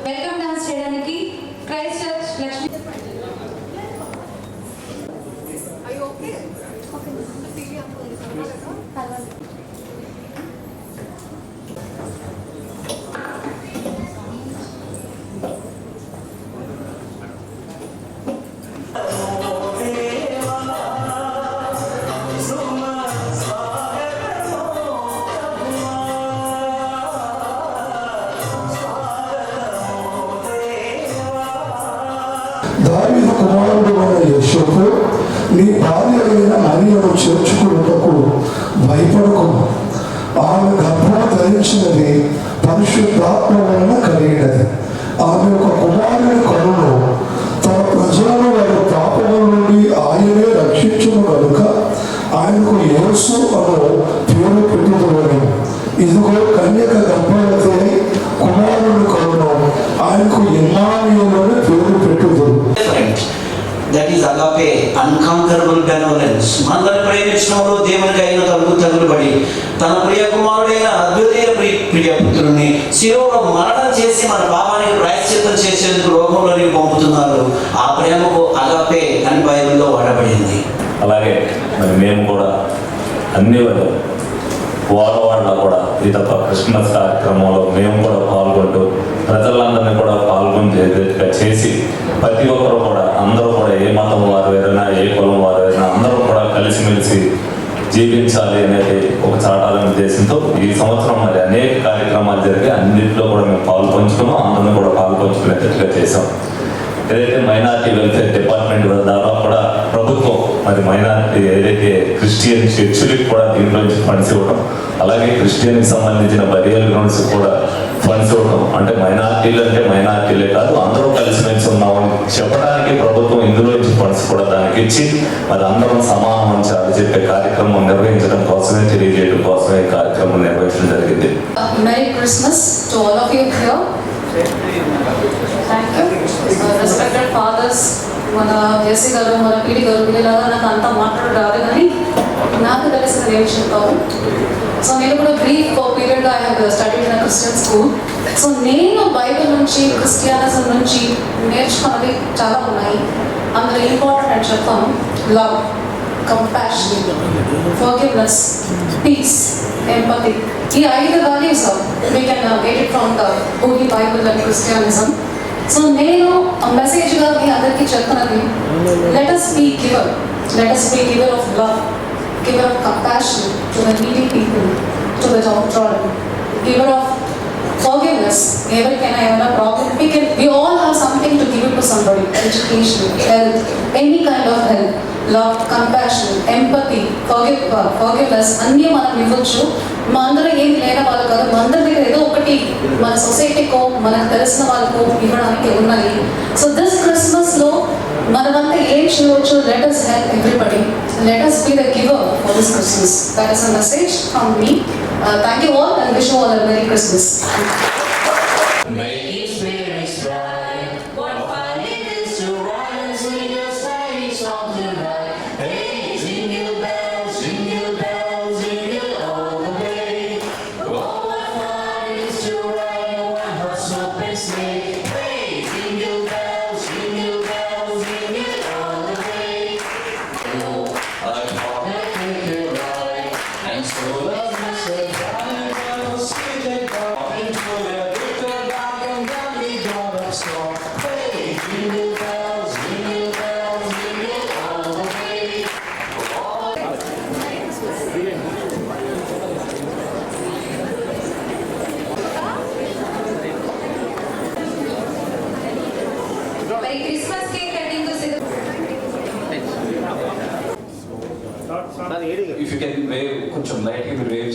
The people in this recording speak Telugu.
వెల్కమ్ డాన్స్ చేయడానికి క్రైస్ట్ చర్చ్ లక్ష్మి. దావీదు కుమారుడు యేషోకు నీ భార్య అయిన మరియను చేర్చుకున్నటకు భయపడకు. ఆమె గర్భము ధరించినది పరిశుద్ధాత్మ వలన కలిగినది. ఆమె ఒక కుమారుని కనును తన ప్రజలను వారి పాపముల నుండి ఆయనే రక్షించును కనుక ఆయనకు యేసు అను పేరు పెట్టుదురని. ఇదిగో కన్యక గర్భవతి అయి కుమారుని కనును ఆయనకు ఇమ్మానుయేలు అని పేరు పెట్టుదురు. That is agape, unconquerable benevolence. మనల్ని ప్రేమించినప్పుడు దేవునికి అయిన తగులుబడి తన ప్రియ కుమారుడైన అద్వితీయ ప్రియపుత్రుని శిలువలో మరణం చేసి మన పాపానికి ప్రాయశ్చిత్తం చేసేందుకు లోకంలోకి పంపుతున్నారు. ఆ ప్రేమకు అగాపే అని బైబిల్లో వాడబడింది. అలాగే మరి మేము కూడా అన్ని వాడవాడలో కూడా ఈ తప్ప క్రిస్మస్ కార్యక్రమంలో మేము కూడా పాల్గొంటూ ప్రజలందరినీ కూడా పాల్గొనేట్టుగా చేసి ప్రతి ఒక్కరు కూడా అందరూ కూడా ఏ మతం వారు వేరైనా ఏ కులం వారు వేరైనా అందరూ కూడా కలిసిమెలిసి జీవించాలి అనేది ఒక చాటాలని ఉద్దేశంతో ఈ సంవత్సరం మరి అనేక కార్యక్రమాలు జరిగి అన్నింటిలో కూడా మేము పాల్పంచుకున్నాం. అందరినీ కూడా పాల్పంచుకునేటట్టుగా చేసాం. ఏదైతే మైనారిటీ వెల్ఫేర్ డిపార్ట్మెంట్ ద్వారా కూడా ప్రభుత్వం మరి మైనారిటీ ఏదైతే క్రిస్టియన్ చర్చిలకు కూడా దీంట్లోంచి ఫండ్స్ ఇవ్వడం, అలాగే క్రిస్టియన్కి సంబంధించిన బరియల్ గ్రౌండ్స్ కూడా ఫండ్స్ ఇవ్వడం, అంటే మైనారిటీలు అంటే మైనారిటీలే కాదు అందరూ కలిసిమెలిసి ఉన్నామని చెప్పడానికి ప్రభుత్వం ఇందులోంచి ఫండ్స్ కూడా దానికి ఇచ్చి మరి అందరం సమానం అని చెప్పే కార్యక్రమం నిర్వహించడం కోసమే, తెలియజేయడం కోసమే ఈ కార్యక్రమం నిర్వహించడం జరిగింది. Merry Christmas to all of you here. Thank you. Respected fathers, మన ఎస్సీ గారు, మన పీడి గారు, వీళ్ళలాగా నాకు అంతా మాట్లాడడం రాదు, కానీ నాకు తెలిసిన ఏం చెప్తాను. సో నేను కూడా బ్రీఫ్ పీరియడ్గా I have studied in Christian school. So నేను బైబిల్ నుంచి క్రిస్టియానిజం నుంచి నేర్చుకున్నది చాలా ఉన్నాయి. అందులో ఇంపార్టెంట్ అని చెప్తాను: love, compassion, forgiveness, peace, empathy. ఈ 5 values we can get it from the Holy Bible and Christianism. So నేను మెసేజ్గా మీ అందరికీ చెప్తున్నది, let us be giver. Let us be giver of love, giver of compassion to the needy people, to the downtrodden, giver of forgiveness. ఎవరికైనా ఏమైనా problem, we all have something to give it to somebody. Education, health, any kind of help. Love, compassion, empathy, forgiveness అన్నీ మనం ఇవ్వచ్చు. మా అందరూ ఏం లేని వాళ్ళు కాదు, మా అందరి దగ్గర ఏదో ఒకటి మన సొసైటీకో మనకు తెలిసిన వాళ్ళకో ఇవ్వడానికి ఉన్నాయి. సో దిస్ క్రిస్మస్లో మనమంతా ఏం చేయవచ్చు? Let us help everybody. Let us be the giver for this Christmas. That is a message from me. Thank you all and wish you all a Merry Christmas. If you can wave, కొంచెం లైట్గా మీరు వేవ్.